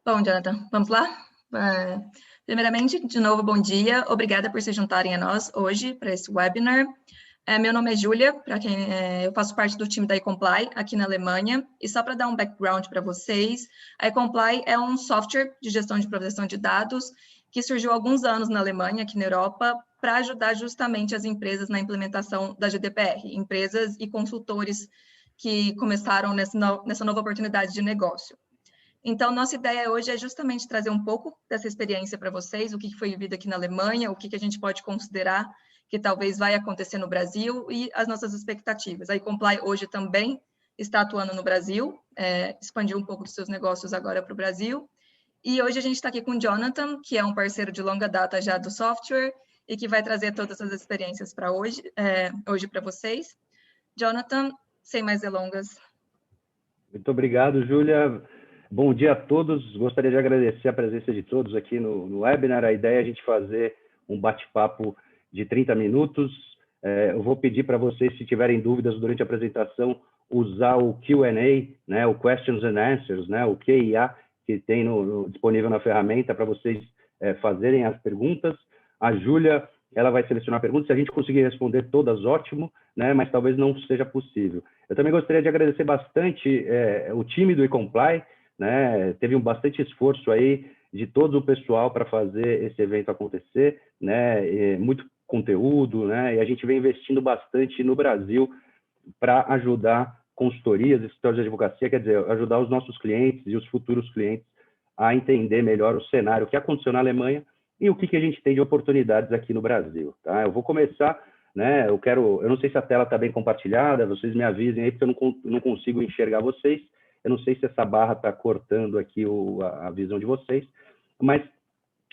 Bom, Jonathan, vamos lá? Primeiramente, de novo, bom dia. Obrigada por se juntarem a nós hoje para esse webinar. Meu nome é Júlia, eu faço parte do time da eComply aqui na Alemanha. E só para dar um background para vocês, a eComply é um software de gestão de proteção de dados que surgiu há alguns anos na Alemanha, aqui na Europa, para ajudar justamente as empresas na implementação da GDPR, empresas e consultores que começaram nessa nova oportunidade de negócio. Então, nossa ideia hoje é justamente trazer um pouco dessa experiência para vocês, o que foi vivido aqui na Alemanha, o que a gente pode considerar que talvez vai acontecer no Brasil e as nossas expectativas. A eComply hoje também está atuando no Brasil, expandiu um pouco dos seus negócios agora para o Brasil. E hoje a gente está aqui com o Jonathan, que é um parceiro de longa data já do software e que vai trazer todas as experiências para hoje para vocês. Jonathan, sem mais delongas. Muito obrigado, Júlia. Bom dia a todos. Gostaria de agradecer a presença de todos aqui no webinar. A ideia é a gente fazer um bate-papo de 30 minutos. Eu vou pedir para vocês, se tiverem dúvidas durante a apresentação, usar o Q&A, né, o Questions and Answers, né, o QIA, que tem disponível na ferramenta para vocês fazerem as perguntas. A Júlia, ela vai selecionar perguntas. Se a gente conseguir responder todas, ótimo, né, mas talvez não seja possível. Eu também gostaria de agradecer bastante o time do eComply, né, teve bastante esforço aí de todo o pessoal para fazer esse evento acontecer, né, muito conteúdo, né, e a gente vem investindo bastante no Brasil para ajudar consultorias, escritórios de advocacia, quer dizer, ajudar os nossos clientes e os futuros clientes a entender melhor o cenário que aconteceu na Alemanha e o que a gente tem de oportunidades aqui no Brasil, tá? Eu vou começar, né, eu não sei se a tela está bem compartilhada, vocês me avisem aí, porque eu não consigo enxergar vocês. Eu não sei se essa barra está cortando aqui a visão de vocês, mas,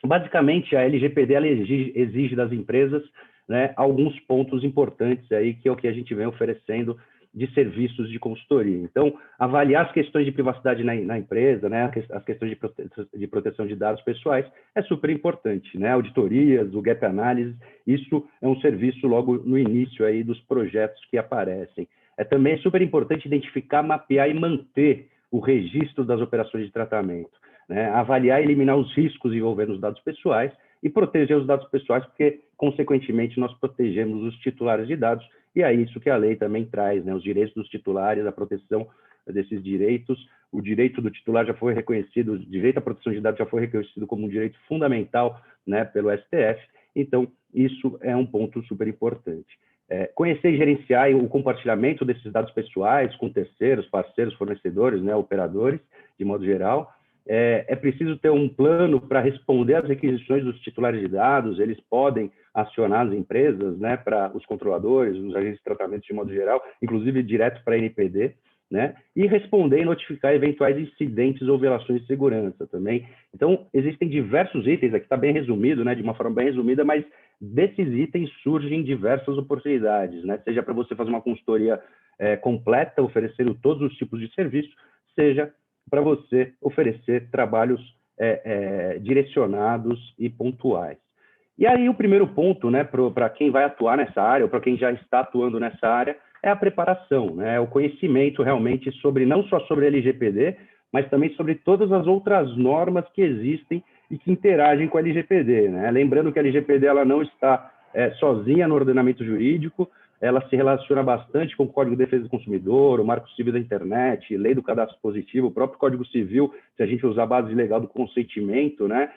basicamente, a LGPD ela exige das empresas, né, alguns pontos importantes aí, que é o que a gente vem oferecendo de serviços de consultoria. Então, avaliar as questões de privacidade na empresa, né, as questões de proteção de dados pessoais, é super importante, né? Auditorias, o gap analysis, isso é um serviço logo no início aí dos projetos que aparecem. Também é super importante identificar, mapear e manter o registro das operações de tratamento, né? Avaliar e eliminar os riscos envolvendo os dados pessoais e proteger os dados pessoais, porque, consequentemente, nós protegemos os titulares de dados, e é isso que a lei também traz, né? Os direitos dos titulares, a proteção desses direitos. O direito do titular já foi reconhecido, o direito à proteção de dados já foi reconhecido como um direito fundamental, né, pelo STF, então isso é um ponto super importante. Conhecer e gerenciar o compartilhamento desses dados pessoais com terceiros, parceiros, fornecedores, né, operadores, de modo geral. É preciso ter um plano para responder às requisições dos titulares de dados, eles podem acionar as empresas, né, para os controladores, os agentes de tratamento de modo geral, inclusive direto para a NPD, né, e responder e notificar eventuais incidentes ou violações de segurança também. Então, existem diversos itens, aqui está bem resumido, né, de uma forma bem resumida, mas desses itens surgem diversas oportunidades, né, seja para você fazer uma consultoria completa, oferecendo todos os tipos de serviço, seja para você oferecer trabalhos direcionados e pontuais. E aí o primeiro ponto, né, para quem vai atuar nessa área, ou para quem já está atuando nessa área, é a preparação, né, o conhecimento realmente sobre, não só sobre a LGPD, mas também sobre todas as outras normas que existem e que interagem com a LGPD, né? Lembrando que a LGPD ela não está sozinha no ordenamento jurídico, ela se relaciona bastante com o Código de Defesa do Consumidor, o Marco Civil da Internet, Lei do Cadastro Positivo, o próprio Código Civil, se a gente usar a base legal do consentimento, né,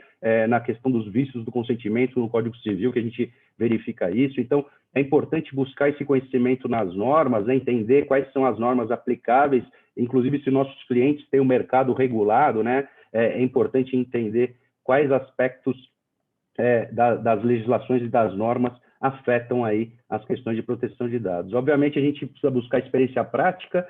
na questão dos vícios do consentimento no Código Civil, que a gente verifica isso. Então, é importante buscar esse conhecimento nas normas, né, entender quais são as normas aplicáveis, inclusive se nossos clientes têm um mercado regulado, né, é importante entender quais aspectos das legislações e das normas afetam aí as questões de proteção de dados. Obviamente, a gente precisa buscar experiência prática.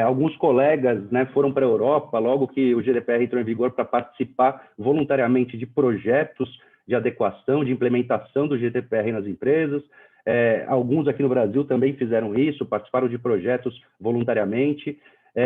Alguns colegas, né, foram para a Europa logo que o GDPR entrou em vigor para participar voluntariamente de projetos de adequação, de implementação do GDPR nas empresas. Alguns aqui no Brasil também fizeram isso, participaram de projetos voluntariamente.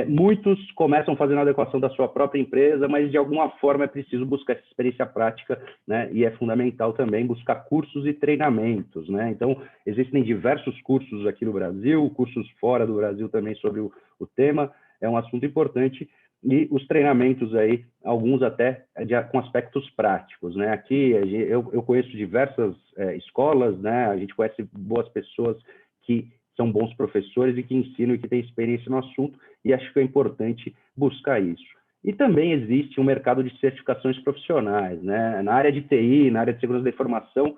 Muitos começam fazendo a adequação da sua própria empresa, mas de alguma forma é preciso buscar essa experiência prática, né? E é fundamental também buscar cursos e treinamentos, né? Então, existem diversos cursos aqui no Brasil, cursos fora do Brasil também sobre o tema, é um assunto importante. e os treinamentos aí, alguns até com aspectos práticos, né? Aqui eu conheço diversas escolas, né? A gente conhece boas pessoas que são bons professores e que ensinam e que têm experiência no assunto, e acho que é importante buscar isso. E também existe um mercado de certificações profissionais, né? Na área de TI, na área de segurança da informação,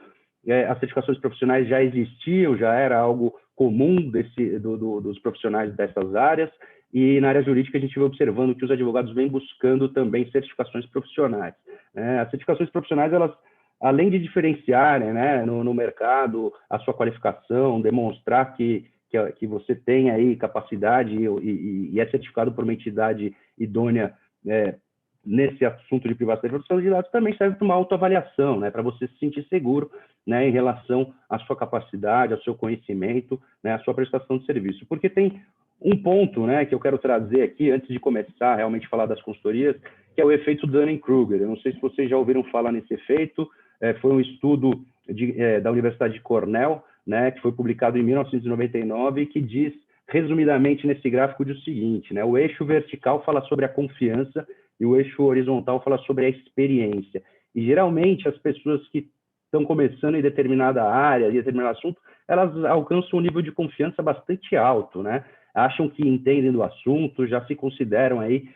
as certificações profissionais já existiam, já era algo comum dos profissionais dessas áreas, e na área jurídica a gente vem observando que os advogados vêm buscando também certificações profissionais. As certificações profissionais, elas, além de diferenciarem, né, no mercado a sua qualificação, demonstrar que você tem aí capacidade e é certificado por uma entidade idônea nesse assunto de privacidade e proteção de dados, também serve para uma autoavaliação, né, para você se sentir seguro, né, em relação à sua capacidade, ao seu conhecimento, né, à sua prestação de serviço. Porque tem um ponto, né, que eu quero trazer aqui, antes de começar realmente a falar das consultorias, que é o efeito Dunning-Kruger. Eu não sei se vocês já ouviram falar nesse efeito, foi um estudo da Universidade de Cornell, né, que foi publicado em 1999, que diz, resumidamente nesse gráfico, o seguinte, né, o eixo vertical fala sobre a confiança e o eixo horizontal fala sobre a experiência. E, geralmente, as pessoas que estão começando em determinada área, em determinado assunto, elas alcançam um nível de confiança bastante alto, né? Acham que entendem do assunto, já se consideram aí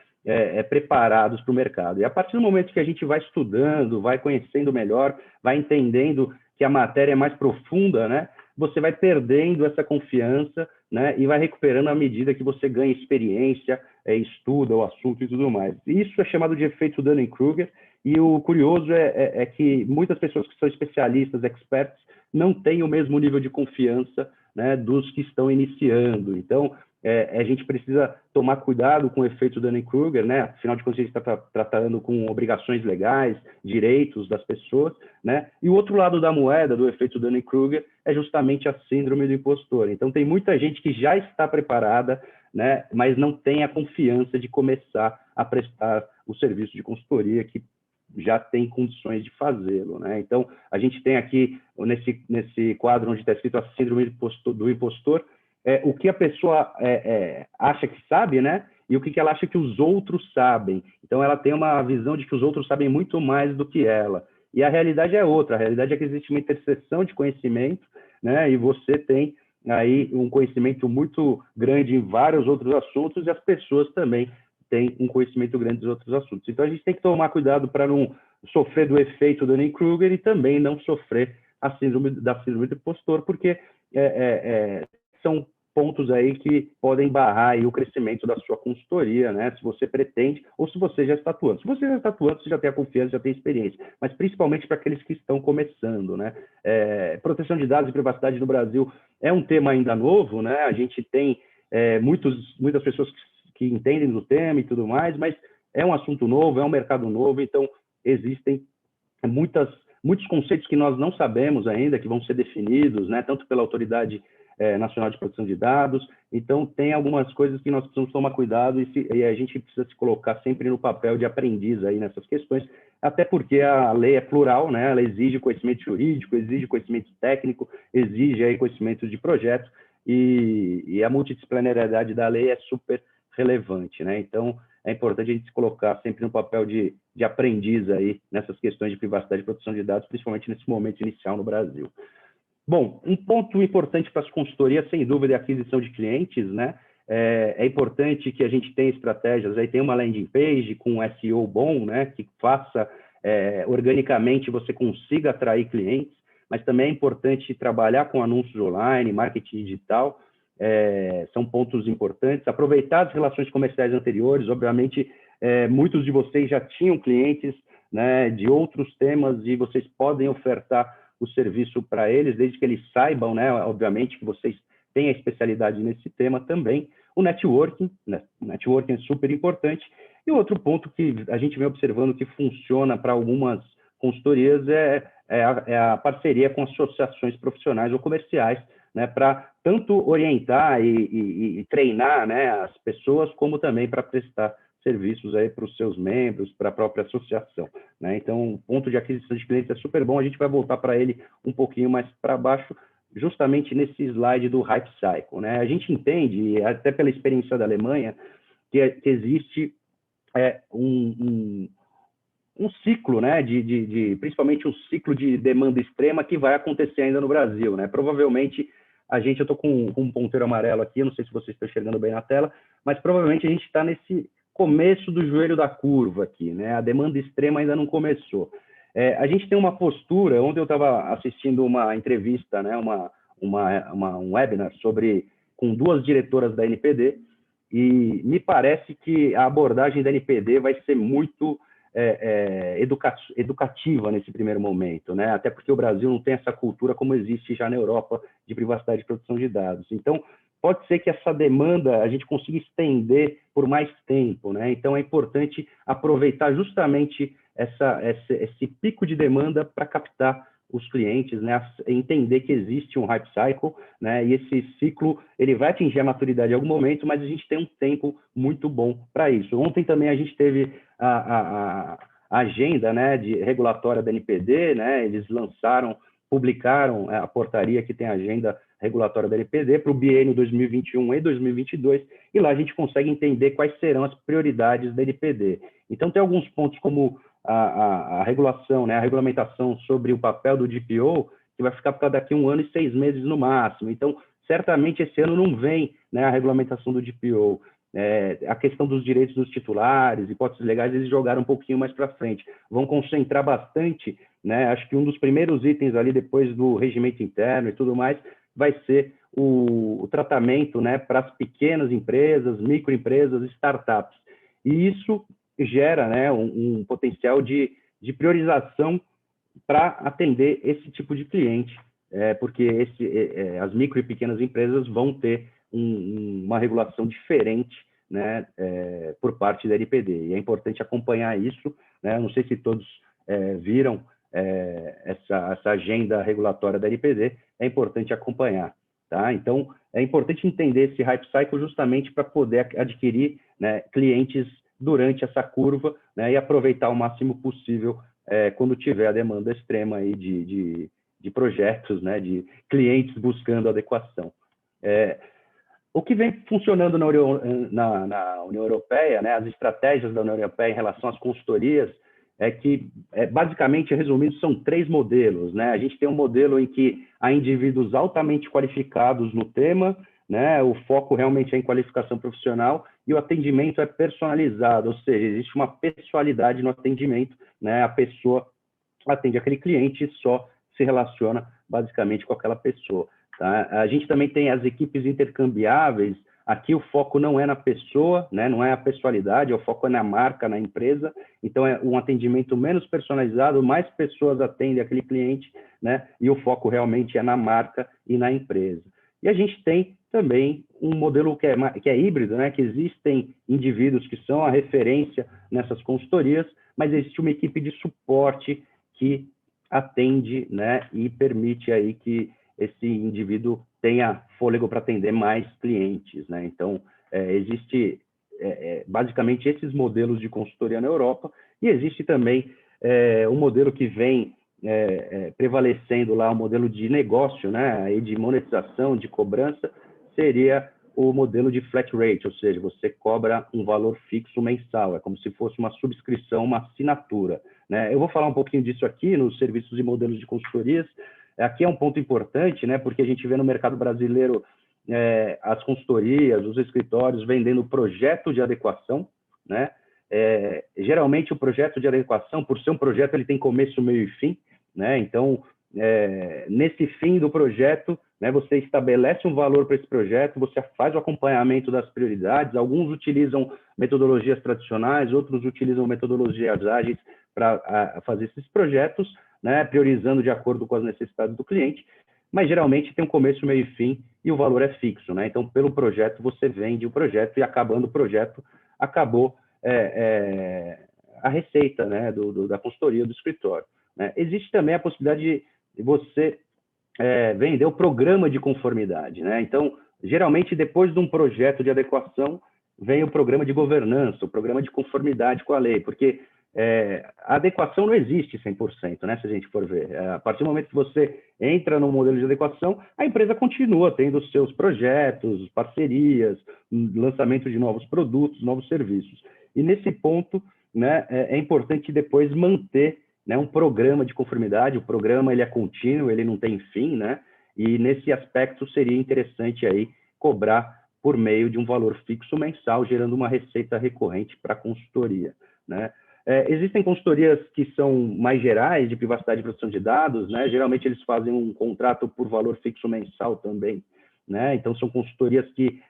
preparados para o mercado. E a partir do momento que a gente vai estudando, vai conhecendo melhor, vai entendendo que a matéria é mais profunda, né? Você vai perdendo essa confiança, né? E vai recuperando à medida que você ganha experiência, estuda o assunto e tudo mais. Isso é chamado de efeito Dunning-Kruger, e o curioso é que muitas pessoas que são especialistas, experts, não têm o mesmo nível de confiança, né, dos que estão iniciando. Então, a gente precisa tomar cuidado com o efeito Dunning-Kruger, né? Afinal de contas, a gente está tratando com obrigações legais, direitos das pessoas, né? E o outro lado da moeda do efeito Dunning-Kruger é justamente a síndrome do impostor. Então, tem muita gente que já está preparada, né, mas não tem a confiança de começar a prestar o serviço de consultoria que já tem condições de fazê-lo, né? Então, a gente tem aqui, nesse quadro onde está escrito a síndrome do impostor, o que a pessoa acha que sabe, né? E o que ela acha que os outros sabem. Então, ela tem uma visão de que os outros sabem muito mais do que ela. E a realidade é outra. A realidade é que existe uma interseção de conhecimento, né? E você tem aí um conhecimento muito grande em vários outros assuntos, e as pessoas também têm um conhecimento grande dos outros assuntos. Então, a gente tem que tomar cuidado para não sofrer do efeito Dunning-Kruger e também não sofrer da síndrome do impostor, porque são pontos aí que podem barrar aí o crescimento da sua consultoria, né? Se você pretende ou se você já está atuando. Se você já está atuando, você já tem a confiança, já tem experiência, mas principalmente para aqueles que estão começando, né? Proteção de dados e privacidade no Brasil é um tema ainda novo, né? A gente tem muitas pessoas que entendem do tema e tudo mais, mas é um assunto novo, é um mercado novo, então existem muitos conceitos que nós não sabemos ainda, que vão ser definidos, né? Tanto pela Autoridade Nacional de Proteção de Dados. Então, tem algumas coisas que nós precisamos tomar cuidado e a gente precisa se colocar sempre no papel de aprendiz aí nessas questões, até porque a lei é plural, né? Ela exige conhecimento jurídico, exige conhecimento técnico, exige aí conhecimento de projeto, e a multidisciplinariedade da lei é super relevante, né? Então, é importante a gente se colocar sempre no papel de aprendiz aí nessas questões de privacidade e proteção de dados, principalmente nesse momento inicial no Brasil. Bom, um ponto importante para as consultorias, sem dúvida, é a aquisição de clientes, né? É importante que a gente tenha estratégias, aí tem uma landing page com um SEO bom, né? Que faça organicamente, você consiga atrair clientes, mas também é importante trabalhar com anúncios online, marketing digital, são pontos importantes. Aproveitar as relações comerciais anteriores, obviamente, muitos de vocês já tinham clientes, né, de outros temas, e vocês podem ofertar o serviço para eles, desde que eles saibam, né, obviamente, que vocês têm a especialidade nesse tema também. O networking, né? O networking é super importante. E outro ponto que a gente vem observando que funciona para algumas consultorias é a parceria com associações profissionais ou comerciais, né, para tanto orientar e treinar, né, as pessoas, como também para prestar serviços aí para os seus membros, para a própria associação, né? Então, o ponto de aquisição de clientes é super bom, a gente vai voltar para ele um pouquinho mais para baixo, justamente nesse slide do Hype Cycle, né? A gente entende, até pela experiência da Alemanha, que existe um ciclo, né, principalmente um ciclo de demanda extrema que vai acontecer ainda no Brasil, né? Provavelmente eu estou com um ponteiro amarelo aqui, eu não sei se vocês estão enxergando bem na tela, mas provavelmente a gente está nesse começo do joelho da curva aqui, né? A demanda extrema ainda não começou. A gente tem uma postura, ontem eu estava assistindo uma entrevista, né, um webinar com duas diretoras da NPD, e me parece que a abordagem da NPD vai ser muito educativa nesse primeiro momento, né? Até porque o Brasil não tem essa cultura como existe já na Europa de privacidade e proteção de dados. Então, pode ser que essa demanda a gente consiga estender por mais tempo, né? Então, é importante aproveitar justamente esse pico de demanda para captar os clientes, né, entender que existe um hype cycle, né, e esse ciclo ele vai atingir a maturidade em algum momento, mas a gente tem um tempo muito bom para isso. Ontem também a gente teve a agenda, né, regulatória da NPD, né, eles publicaram a portaria que tem a agenda regulatória da NPD para o biênio 2021 e 2022, e lá a gente consegue entender quais serão as prioridades da NPD. Então, tem alguns pontos como a regulação, né, a regulamentação sobre o papel do DPO, que vai ficar para daqui 1 ano e 6 meses no máximo. Então, certamente esse ano não vem, né, a regulamentação do DPO. A questão dos direitos dos titulares, hipóteses legais, eles jogaram um pouquinho mais para frente. Vão concentrar bastante, né, acho que um dos primeiros itens ali, depois do regimento interno e tudo mais, vai ser o tratamento, né, para as pequenas empresas, microempresas, startups. E isso gera, né, um potencial de priorização para atender esse tipo de cliente, porque as micro e pequenas empresas vão ter uma regulação diferente, né, por parte da NPD. E é importante acompanhar isso, né? Não sei se todos viram essa agenda regulatória da NPD, é importante acompanhar. Tá? Então, é importante entender esse hype cycle justamente para poder adquirir, né, clientes durante essa curva, né, e aproveitar o máximo possível quando tiver a demanda extrema aí de projetos, né, de clientes buscando adequação. O que vem funcionando na União Europeia, né, as estratégias da União Europeia em relação às consultorias, que, basicamente, resumido, são 3 modelos. Né? A gente tem um modelo em que há indivíduos altamente qualificados no tema, né? O foco realmente é em qualificação profissional e o atendimento é personalizado, ou seja, existe uma pessoalidade no atendimento, né? A pessoa atende aquele cliente e só se relaciona basicamente com aquela pessoa. Tá? A gente também tem as equipes intercambiáveis. Aqui o foco não é na pessoa, né? Não é a pessoalidade, o foco é na marca, na empresa. Então, é um atendimento menos personalizado, mais pessoas atendem aquele cliente, né? E o foco realmente é na marca e na empresa. E a gente tem também um modelo que é híbrido, né? Que existem indivíduos que são a referência nessas consultorias, mas existe uma equipe de suporte que atende, né? E permite aí que esse indivíduo tenha fôlego para atender mais clientes, né? Então, existe basicamente esses modelos de consultoria na Europa, e existe também um modelo que vem prevalecendo lá, o modelo de negócio, né? Aí de monetização, de cobrança, seria o modelo de flat rate, ou seja, você cobra um valor fixo mensal, é como se fosse uma subscrição, uma assinatura, né? Eu vou falar um pouquinho disso aqui nos serviços e modelos de consultorias. Aqui é um ponto importante, né, porque a gente vê no mercado brasileiro as consultorias, os escritórios vendendo projeto de adequação, né? Geralmente o projeto de adequação, por ser um projeto, ele tem começo, meio e fim, né? Então, nesse fim do projeto, né, você estabelece um valor para esse projeto, você faz o acompanhamento das prioridades. Alguns utilizam metodologias tradicionais, outros utilizam metodologias ágeis para fazer esses projetos, né, priorizando de acordo com as necessidades do cliente, mas geralmente tem um começo, meio e fim, e o valor é fixo, né? Então, pelo projeto, você vende o projeto, e acabando o projeto, acabou a receita, né, da consultoria do escritório, né? Existe também a possibilidade de você vender o programa de conformidade, né? Então, geralmente, depois de um projeto de adequação, vem o programa de governança, o programa de conformidade com a lei, porque a adequação não existe 100%, né, se a gente for ver. A partir do momento que você entra no modelo de adequação, a empresa continua tendo seus projetos, parcerias, lançamento de novos produtos, novos serviços. E nesse ponto, né, é importante depois manter, né, um programa de conformidade. O programa ele é contínuo, ele não tem fim, né? E nesse aspecto seria interessante aí cobrar por meio de um valor fixo mensal, gerando uma receita recorrente para a consultoria, né? Existem consultorias que são mais gerais, de privacidade e proteção de dados, né? Geralmente eles fazem um contrato por valor fixo mensal também, né? Então são consultorias que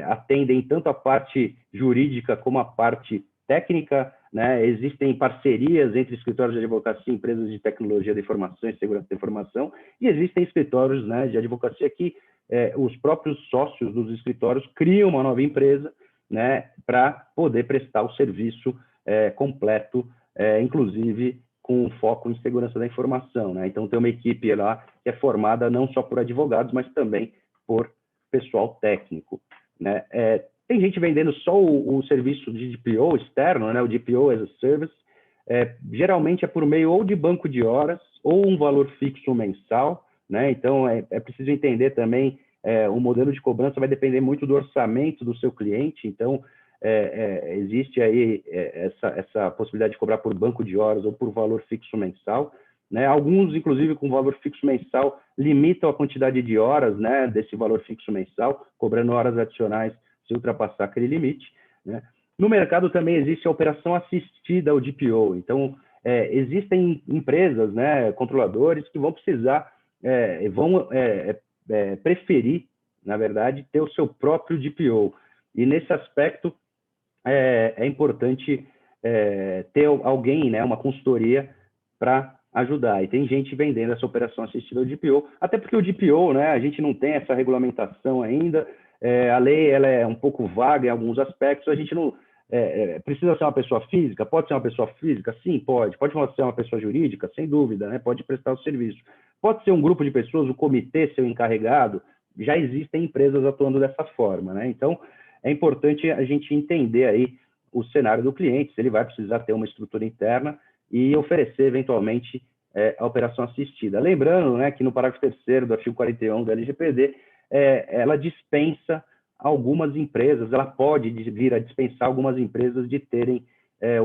atendem tanto a parte jurídica como a parte técnica, né? Existem parcerias entre escritórios de advocacia e empresas de tecnologia da informação e segurança da informação, e existem escritórios, né, de advocacia que os próprios sócios dos escritórios criam uma nova empresa, né, para poder prestar o serviço completo, inclusive com foco em segurança da informação, né? Então tem uma equipe lá que é formada não só por advogados, mas também por pessoal técnico, né? Tem gente vendendo só o serviço de DPO externo, né? O DPO as a Service. Geralmente é por meio ou de banco de horas ou um valor fixo mensal, né? Então é preciso entender também, o modelo de cobrança vai depender muito do orçamento do seu cliente. Então existe aí essa possibilidade de cobrar por banco de horas ou por valor fixo mensal, né? Alguns, inclusive, com valor fixo mensal, limitam a quantidade de horas, né, desse valor fixo mensal, cobrando horas adicionais se ultrapassar aquele limite, né? No mercado também existe a operação assistida ao DPO. Então, existem empresas, né, controladores, que vão precisar, preferir, na verdade, ter o seu próprio DPO. E, nesse aspecto, é importante ter alguém, né, uma consultoria para ajudar. E tem gente vendendo essa operação assistida ao DPO, até porque o DPO, né, a gente não tem essa regulamentação ainda. A lei ela é um pouco vaga em alguns aspectos. A gente não precisa ser uma pessoa física? Pode ser uma pessoa física? Sim, pode. Pode ser uma pessoa jurídica? Sem dúvida, né? Pode prestar o serviço. Pode ser um grupo de pessoas, o comitê ser o encarregado. Já existem empresas atuando dessa forma, né? Então, é importante a gente entender aí o cenário do cliente, se ele vai precisar ter uma estrutura interna e oferecer, eventualmente, a operação assistida. Lembrando, né, que no parágrafo 3º do artigo 41 do LGPD, ela dispensa algumas empresas, ela pode vir a dispensar algumas empresas de terem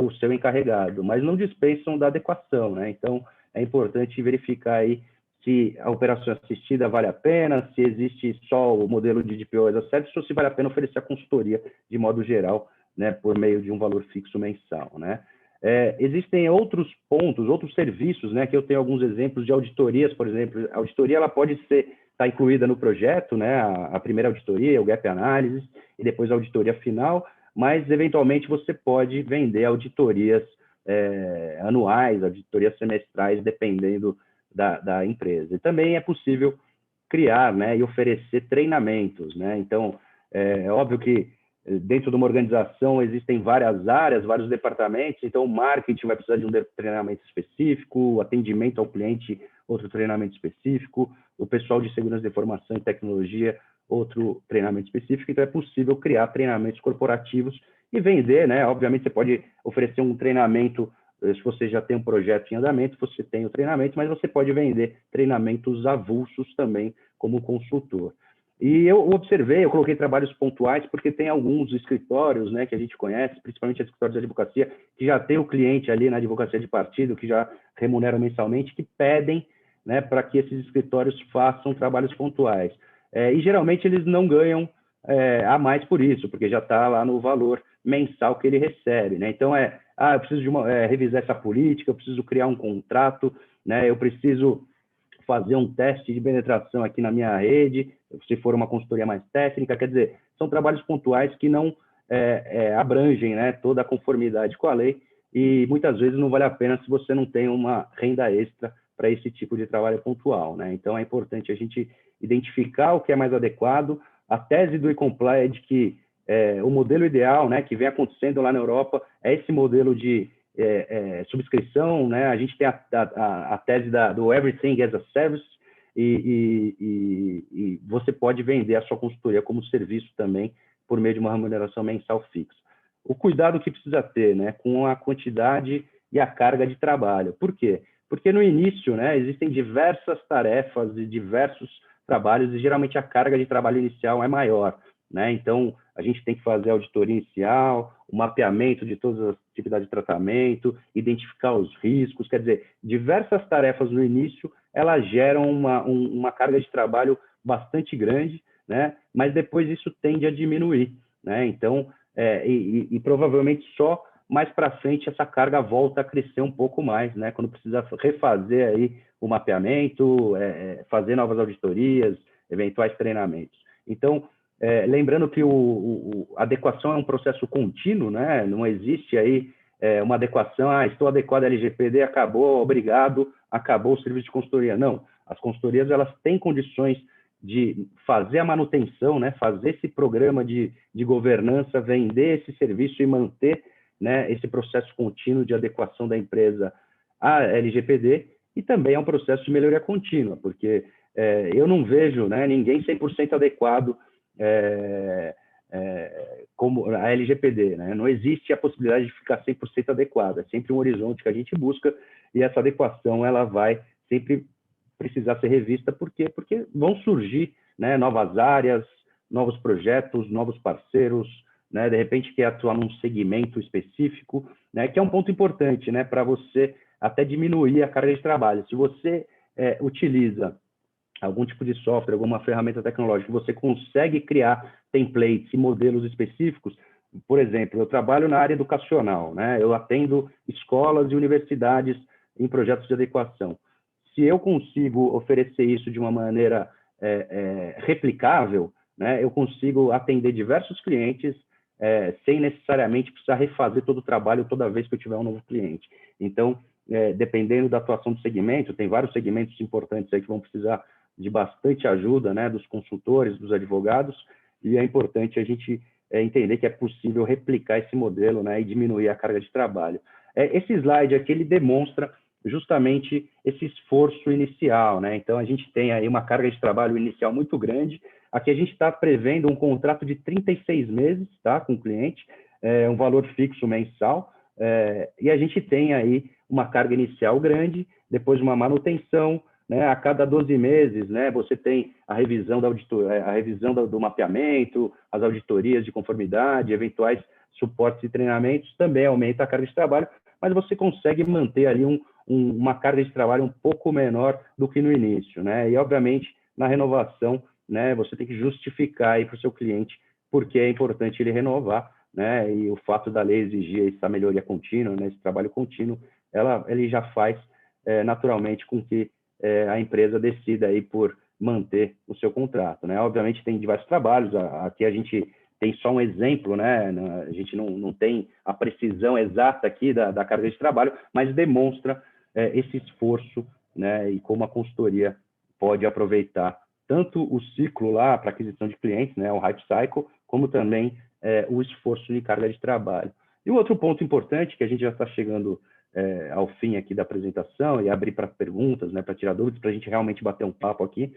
o seu encarregado, mas não dispensam da adequação, né? Então, é importante verificar aí se a operação assistida vale a pena, se existe só o modelo de DPO as a Service, ou se vale a pena oferecer a consultoria de modo geral, né, por meio de um valor fixo mensal, né? Existem outros pontos, outros serviços, né, que eu tenho alguns exemplos de auditorias, por exemplo. A auditoria ela pode estar incluída no projeto, né, a primeira auditoria, o gap analysis, e depois a auditoria final, mas, eventualmente, você pode vender auditorias anuais, auditorias semestrais, dependendo da empresa. E também é possível criar, né, e oferecer treinamentos, né? Então, é óbvio que dentro de uma organização existem várias áreas, vários departamentos. Então o marketing vai precisar de um treinamento específico, o atendimento ao cliente, outro treinamento específico, o pessoal de segurança de informação e tecnologia, outro treinamento específico. Então é possível criar treinamentos corporativos e vender, né? Obviamente você pode oferecer um treinamento, se você já tem um projeto em andamento, você tem o treinamento, mas você pode vender treinamentos avulsos também como consultor. E eu observei, eu coloquei trabalhos pontuais, porque tem alguns escritórios, né, que a gente conhece, principalmente escritórios de advocacia, que já tem o cliente ali na advocacia de partido, que já remuneram mensalmente, que pedem, né, para que esses escritórios façam trabalhos pontuais. E geralmente eles não ganham a mais por isso, porque já está lá no valor mensal que ele recebe, né? Então, eu preciso revisar essa política, eu preciso criar um contrato, né? Eu preciso fazer um teste de penetração aqui na minha rede, se for uma consultoria mais técnica. Quer dizer, são trabalhos pontuais que não abrangem, né, toda a conformidade com a lei, e muitas vezes não vale a pena se você não tem uma renda extra para esse tipo de trabalho pontual, né? Então, é importante a gente identificar o que é mais adequado. A tese do e-comply é de que o modelo ideal, né, que vem acontecendo lá na Europa, é esse modelo de subscrição, né? A gente tem a tese do Everything as a Service, e você pode vender a sua consultoria como serviço também por meio de uma remuneração mensal fixa. O cuidado que precisa ter, né, com a quantidade e a carga de trabalho. Por quê? Porque no início, né, existem diversas tarefas e diversos trabalhos, e geralmente a carga de trabalho inicial é maior. né? Então, a gente tem que fazer a auditoria inicial, o mapeamento de todas as atividades de tratamento, identificar os riscos, quer dizer, diversas tarefas no início, elas geram uma carga de trabalho bastante grande, né? Mas depois isso tende a diminuir, né? Então, provavelmente só mais para frente essa carga volta a crescer um pouco mais, né? Quando precisa refazer aí o mapeamento, fazer novas auditorias, eventuais treinamentos. Então, lembrando que a adequação é um processo contínuo, né? Não existe aí uma adequação, estou adequado à LGPD, acabou, obrigado, acabou o serviço de consultoria. Não, as consultorias elas têm condições de fazer a manutenção, né? Fazer esse programa de governança, vender esse serviço e manter, né, esse processo contínuo de adequação da empresa à LGPD, e também é um processo de melhoria contínua, porque eu não vejo, né, ninguém 100% adequado como a LGPD, né? Não existe a possibilidade de ficar 100% adequado, é sempre um horizonte que a gente busca, e essa adequação ela vai sempre precisar ser revista, por quê? Porque vão surgir, né, novas áreas, novos projetos, novos parceiros, né, de repente quer atuar num segmento específico, né, que é um ponto importante, né, para você até diminuir a carga de trabalho. Se você utiliza algum tipo de software, alguma ferramenta tecnológica, você consegue criar templates e modelos específicos. Por exemplo, eu trabalho na área educacional, né? Eu atendo escolas e universidades em projetos de adequação. Se eu consigo oferecer isso de uma maneira replicável, né, eu consigo atender diversos clientes sem necessariamente precisar refazer todo o trabalho toda vez que eu tiver um novo cliente. Então, dependendo da atuação do segmento, tem vários segmentos importantes aí que vão precisar de bastante ajuda, né, dos consultores, dos advogados, e é importante a gente entender que é possível replicar esse modelo, né, e diminuir a carga de trabalho. Esse slide aqui, ele demonstra justamente esse esforço inicial, né? Então, a gente tem aí uma carga de trabalho inicial muito grande. Aqui a gente está prevendo um contrato de 36 meses, tá, com o cliente, um valor fixo mensal, e a gente tem aí uma carga inicial grande, depois uma manutenção, né, a cada 12 meses, né, você tem a revisão do mapeamento, as auditorias de conformidade, eventuais suportes e treinamentos, também aumenta a carga de trabalho, mas você consegue manter ali uma carga de trabalho um pouco menor do que no início, né? E, obviamente, na renovação, né, você tem que justificar aí para o seu cliente porque é importante ele renovar, né? E o fato da lei exigir essa melhoria contínua, né, esse trabalho contínuo, ele já faz naturalmente com que a empresa decida aí por manter o seu contrato, né? Obviamente tem diversos trabalhos, aqui a gente tem só um exemplo, né? A gente não tem a precisão exata aqui da carga de trabalho, mas demonstra esse esforço, né? E como a consultoria pode aproveitar tanto o ciclo lá para aquisição de clientes, né? O hype cycle, como também o esforço de carga de trabalho. E o outro ponto importante, que a gente já está chegando ao fim aqui da apresentação e abrir para perguntas, né, para tirar dúvidas, para a gente realmente bater um papo aqui,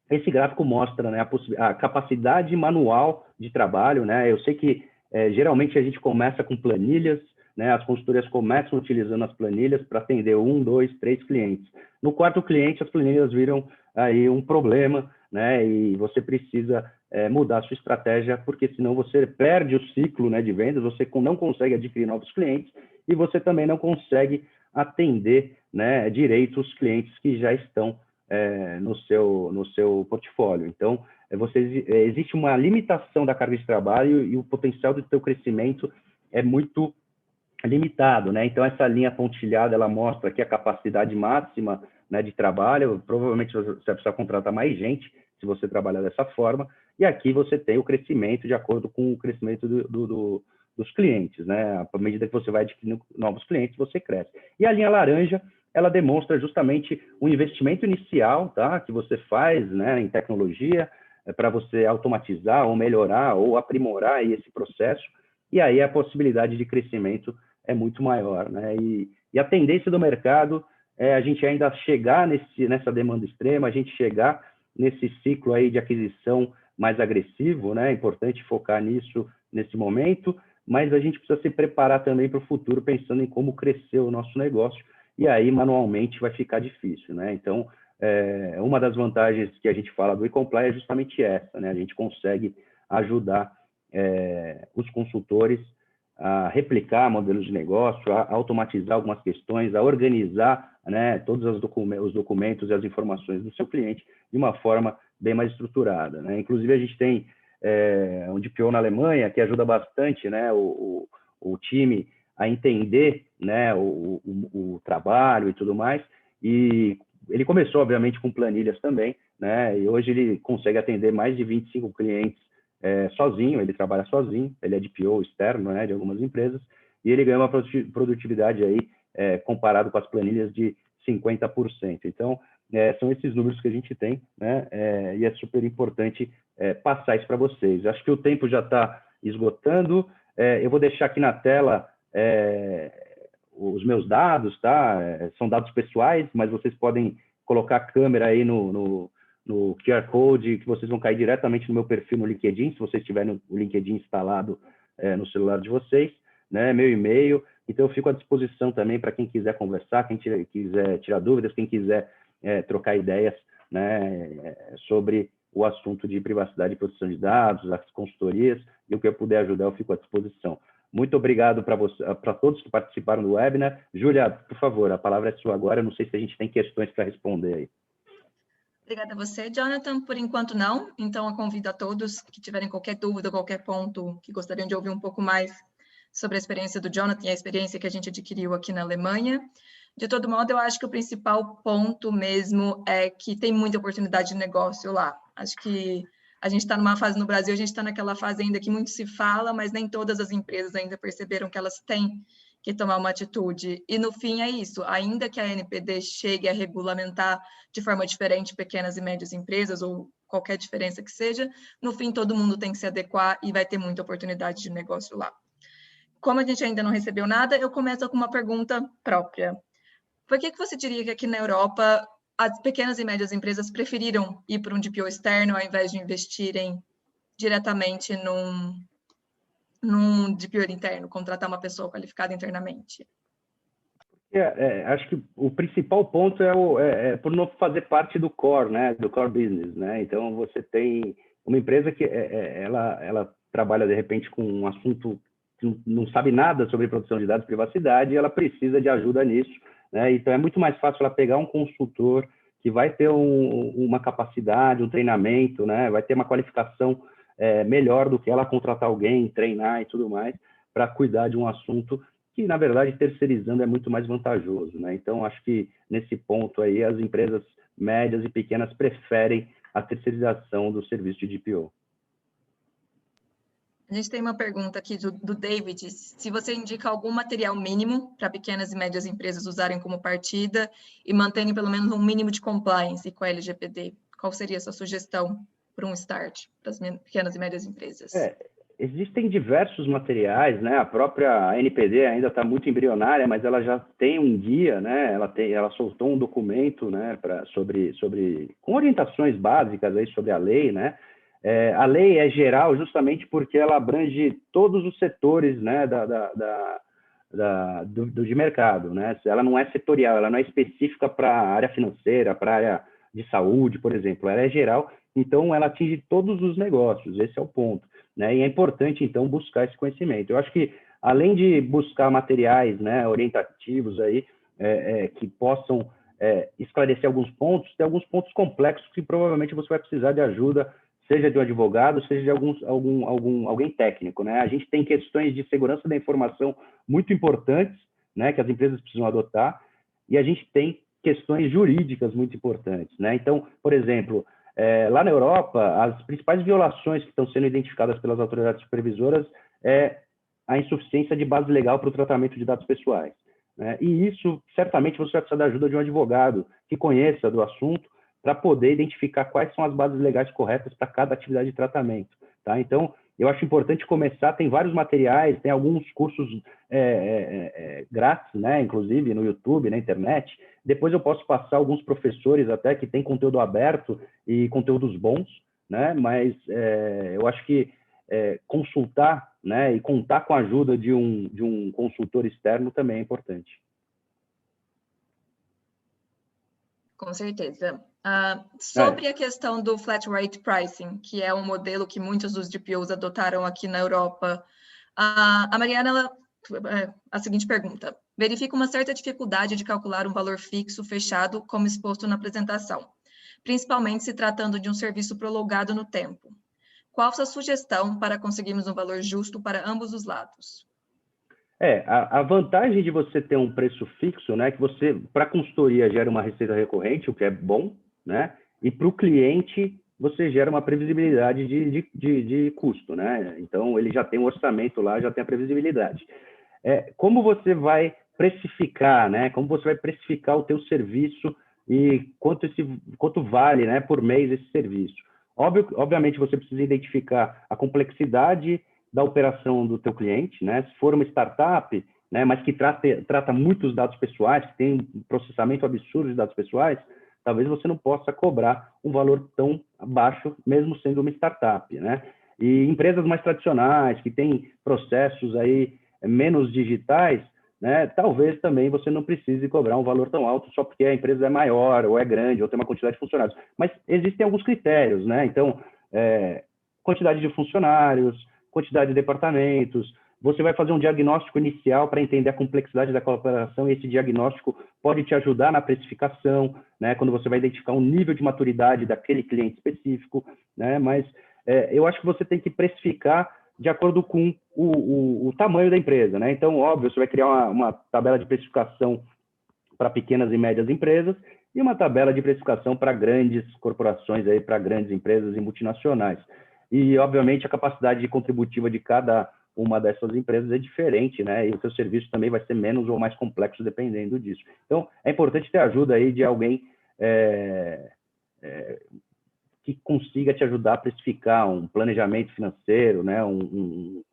esse gráfico mostra, né, a capacidade manual de trabalho, né? Eu sei que geralmente a gente começa com planilhas, né? As consultorias começam utilizando as planilhas para atender 1, 2, 3 clientes. No quarto cliente, as planilhas viram aí um problema, né? E você precisa mudar a sua estratégia, porque senão você perde o ciclo, né, de vendas, você não consegue adquirir novos clientes e você também não consegue atender, né, direito os clientes que já estão no seu portfólio. Então, existe uma limitação da carga de trabalho e o potencial do seu crescimento é muito limitado, né? Então, essa linha pontilhada, ela mostra aqui a capacidade máxima, né, de trabalho. Provavelmente você vai precisar contratar mais gente se você trabalhar dessa forma. E aqui você tem o crescimento de acordo com o crescimento dos clientes, né? À medida que você vai adquirindo novos clientes, você cresce. E a linha laranja, ela demonstra justamente o investimento inicial, tá, que você faz, né, em tecnologia, para você automatizar ou melhorar ou aprimorar aí esse processo, e aí a possibilidade de crescimento é muito maior, né? E a tendência do mercado é a gente ainda chegar nessa demanda extrema, a gente chegar nesse ciclo aí de aquisição mais agressivo, né? É importante focar nisso nesse momento, mas a gente precisa se preparar também para o futuro, pensando em como crescer o nosso negócio, e aí manualmente vai ficar difícil, né? Então, uma das vantagens que a gente fala do eComply é justamente essa, né? A gente consegue ajudar os consultores a replicar modelos de negócio, a automatizar algumas questões, a organizar, né, todos os documentos e as informações do seu cliente de uma forma bem mais estruturada, né? Inclusive, a gente tem um DPO na Alemanha que ajuda bastante, né, o time a entender, né, o trabalho e tudo mais, e ele começou, obviamente, com planilhas também, né, e hoje ele consegue atender mais de 25 clientes sozinho, ele trabalha sozinho, ele é DPO externo, né, de algumas empresas, e ele ganha uma produtividade aí, comparado com as planilhas, de 50%. Então, são esses números que a gente tem, né, e é super importante passar isso para vocês. Acho que o tempo já está esgotando, eu vou deixar aqui na tela os meus dados, tá? São dados pessoais, mas vocês podem colocar a câmera aí no QR Code, que vocês vão cair diretamente no meu perfil no LinkedIn, se vocês tiverem o LinkedIn instalado no celular de vocês, né? Meu e-mail. Então, eu fico à disposição também para quem quiser conversar, quem quiser tirar dúvidas, quem quiser trocar ideias, né, sobre o assunto de privacidade e proteção de dados, as consultorias, e o que eu puder ajudar, eu fico à disposição. Muito obrigado para todos que participaram do webinar. Júlia, por favor, a palavra é sua agora. Eu não sei se a gente tem questões para responder aí. Obrigada a você, Jonathan. Por enquanto, não. Então, eu convido a todos que tiverem qualquer dúvida, qualquer ponto, que gostariam de ouvir um pouco mais sobre a experiência do Jonathan e a experiência que a gente adquiriu aqui na Alemanha. De todo modo, eu acho que o principal ponto mesmo é que tem muita oportunidade de negócio lá. Acho que a gente está numa fase no Brasil, a gente está naquela fase ainda que muito se fala, mas nem todas as empresas ainda perceberam que elas têm que tomar uma atitude. E, no fim, é isso. Ainda que a NPD chegue a regulamentar de forma diferente pequenas e médias empresas, ou qualquer diferença que seja, no fim, todo mundo tem que se adequar e vai ter muita oportunidade de negócio lá. Como a gente ainda não recebeu nada, eu começo com uma pergunta própria. Por que você diria que aqui na Europa as pequenas e médias empresas preferiram ir para um DPO externo ao invés de investirem diretamente num DPO interno, contratar uma pessoa qualificada internamente? Acho que o principal ponto é por não fazer parte do core, né, do core business, né? Então, você tem uma empresa que ela trabalha, de repente, com um assunto que não sabe nada sobre proteção de dados e privacidade, e ela precisa de ajuda nisso, né? Então, é muito mais fácil ela pegar um consultor que vai ter uma capacidade, um treinamento, né? Vai ter uma qualificação melhor do que ela contratar alguém, treinar e tudo mais, para cuidar de um assunto que, na verdade, terceirizando é muito mais vantajoso, né? Então, acho que, nesse ponto aí, as empresas médias e pequenas preferem a terceirização do serviço de DPO. A gente tem uma pergunta aqui do David. Se você indica algum material mínimo para pequenas e médias empresas usarem como partida e manterem pelo menos um mínimo de compliance com a LGPD, qual seria a sua sugestão para um start para as pequenas e médias empresas? Existem diversos materiais, né? A própria NPD ainda está muito embrionária, mas ela já tem um guia, né? Ela soltou um documento, né? Com orientações básicas aí sobre a lei, né? A lei é geral justamente porque ela abrange todos os setores, né? De mercado, né? Ela não é setorial, ela não é específica para a área financeira, para a área de saúde, por exemplo. Ela é geral, então ela atinge todos os negócios. Esse é o ponto. Né? E é importante, então, buscar esse conhecimento. Eu acho que, além de buscar materiais, né, orientativos aí, que possam esclarecer alguns pontos, tem alguns pontos complexos que provavelmente você vai precisar de ajuda, seja de um advogado, seja de alguém técnico. Né? A gente tem questões de segurança da informação muito importantes, né, que as empresas precisam adotar, e a gente tem questões jurídicas muito importantes. Né? Então, por exemplo, lá na Europa, as principais violações que estão sendo identificadas pelas autoridades supervisoras é a insuficiência de base legal para o tratamento de dados pessoais, né? E isso, certamente, você vai precisar da ajuda de um advogado que conheça do assunto para poder identificar quais são as bases legais corretas para cada atividade de tratamento. Tá? Então, eu acho importante começar, tem vários materiais, tem alguns cursos grátis, né? Inclusive no YouTube, na internet. Depois eu posso passar alguns professores até que tem conteúdo aberto e conteúdos bons, né? Mas eu acho que consultar, né, e contar com a ajuda de um consultor externo também é importante. Com certeza. É, Sobre a questão do flat rate pricing, que é um modelo que muitos dos GPOs adotaram aqui na Europa, a Mariana, a seguinte pergunta: verifica uma certa dificuldade de calcular um valor fixo fechado, como exposto na apresentação, principalmente se tratando de um serviço prolongado no tempo. Qual a sua sugestão para conseguirmos um valor justo para ambos os lados? a vantagem de você ter um preço fixo, né, que você, para a consultoria, gera uma receita recorrente, o que é bom, né, e para o cliente, você gera uma previsibilidade de custo, né, então ele já tem um orçamento lá, já tem a previsibilidade. Como você vai precificar, né, como você vai precificar o teu serviço e quanto vale, né, por mês esse serviço. Obviamente, você precisa identificar a complexidade da operação do teu cliente, né? Se for uma startup, né, mas que trata muitos dados pessoais, que tem um processamento absurdo de dados pessoais, talvez você não possa cobrar um valor tão baixo, mesmo sendo uma startup, né? E empresas mais tradicionais, que têm processos aí menos digitais, né, talvez também você não precise cobrar um valor tão alto só porque a empresa é maior, ou é grande, ou tem uma quantidade de funcionários. Mas existem alguns critérios, né? Então, quantidade de funcionários, quantidade de departamentos, você vai fazer um diagnóstico inicial para entender a complexidade da operação, e esse diagnóstico pode te ajudar na precificação, né, quando você vai identificar um nível de maturidade daquele cliente específico, né, mas eu acho que você tem que precificar de acordo com o tamanho da empresa, né? Então, óbvio, você vai criar uma tabela de precificação para pequenas e médias empresas e uma tabela de precificação para grandes corporações, aí, para grandes empresas e multinacionais. E, obviamente, a capacidade contributiva de cada uma dessas empresas é diferente, né? E o seu serviço também vai ser menos ou mais complexo dependendo disso. Então, é importante ter ajuda aí de alguém que consiga te ajudar a precificar um planejamento financeiro, né? Um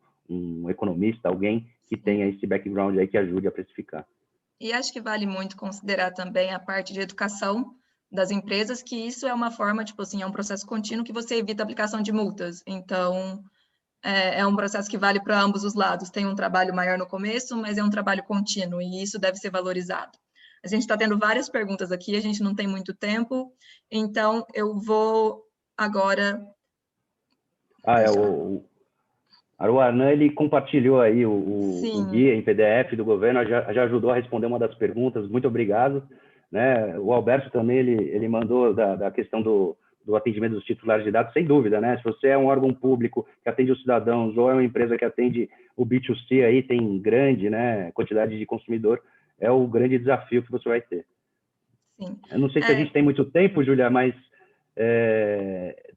economista, alguém que tenha esse background aí que ajude a precificar. E acho que vale muito considerar também a parte de educação das empresas, que isso é uma forma, tipo assim, é um processo contínuo que você evita a aplicação de multas. Então, é um processo que vale para ambos os lados. Tem um trabalho maior no começo, mas é um trabalho contínuo e isso deve ser valorizado. A gente está tendo várias perguntas aqui, a gente não tem muito tempo, então eu vou agora... O Aruanã, ele compartilhou aí o guia em PDF do governo, já ajudou a responder uma das perguntas, muito obrigado. Né? O Alberto também, ele mandou da questão do atendimento dos titulares de dados, sem dúvida, né? Se você é um órgão público que atende os cidadãos ou é uma empresa que atende o B2C, aí tem grande, né, quantidade de consumidor, é o grande desafio que você vai ter. Sim. Eu não sei se a gente tem muito tempo, Júlia, mas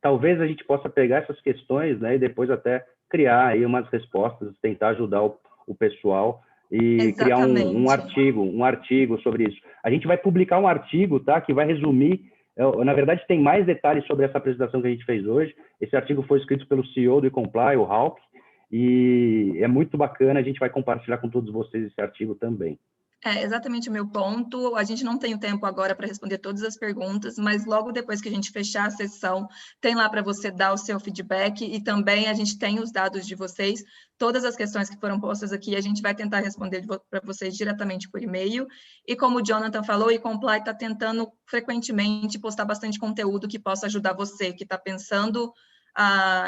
talvez a gente possa pegar essas questões, né, e depois até criar aí umas respostas, tentar ajudar o pessoal e criar um artigo sobre isso. A gente vai publicar um artigo, tá, que vai resumir. Na verdade, tem mais detalhes sobre essa apresentação que a gente fez hoje. Esse artigo foi escrito pelo CEO do eComply, o Ralph, e é muito bacana. A gente vai compartilhar com todos vocês esse artigo também. É exatamente o meu ponto. A gente não tem tempo agora para responder todas as perguntas, mas logo depois que a gente fechar a sessão, tem lá para você dar o seu feedback e também a gente tem os dados de vocês. Todas as questões que foram postas aqui, a gente vai tentar responder para vocês diretamente por e-mail. E como o Jonathan falou, o eComply está tentando frequentemente postar bastante conteúdo que possa ajudar você, que está pensando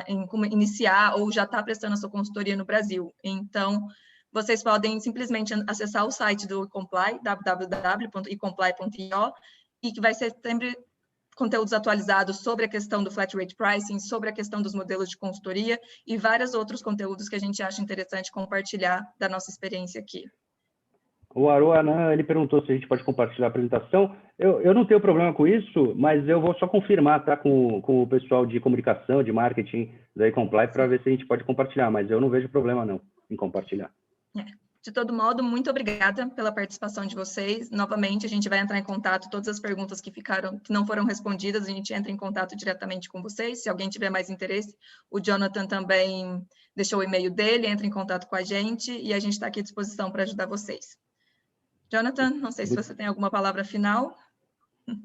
em como iniciar ou já está prestando a sua consultoria no Brasil. Então, vocês podem simplesmente acessar o site do eComply, www.ecomply.io, e que vai ser sempre conteúdos atualizados sobre a questão do flat rate pricing, sobre a questão dos modelos de consultoria e vários outros conteúdos que a gente acha interessante compartilhar da nossa experiência aqui. O Aruanã, ele perguntou se a gente pode compartilhar a apresentação. Eu não tenho problema com isso, mas eu vou só confirmar, tá, com o pessoal de comunicação, de marketing da eComply, para ver se a gente pode compartilhar, mas eu não vejo problema não em compartilhar. De todo modo, muito obrigada pela participação de vocês. Novamente, a gente vai entrar em contato, todas as perguntas que não foram respondidas, a gente entra em contato diretamente com vocês. Se alguém tiver mais interesse, o Jonathan também deixou o e-mail dele, entra em contato com a gente e a gente está aqui à disposição para ajudar vocês. Jonathan, não sei se você tem alguma palavra final.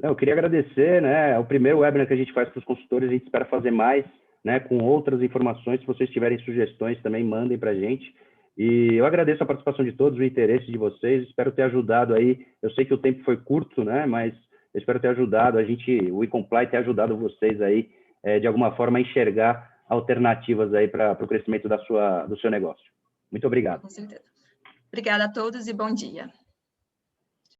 Eu queria agradecer, né? É o primeiro webinar que a gente faz para os consultores, a gente espera fazer mais, né? Com outras informações. Se vocês tiverem sugestões, também mandem para a gente. E eu agradeço a participação de todos, o interesse de vocês. Espero ter ajudado aí. Eu sei que o tempo foi curto, né? Mas Eu espero ter ajudado o eComply ter ajudado vocês aí, de alguma forma, a enxergar alternativas aí para o crescimento do seu negócio. Muito obrigado. Com certeza. Obrigada a todos e bom dia.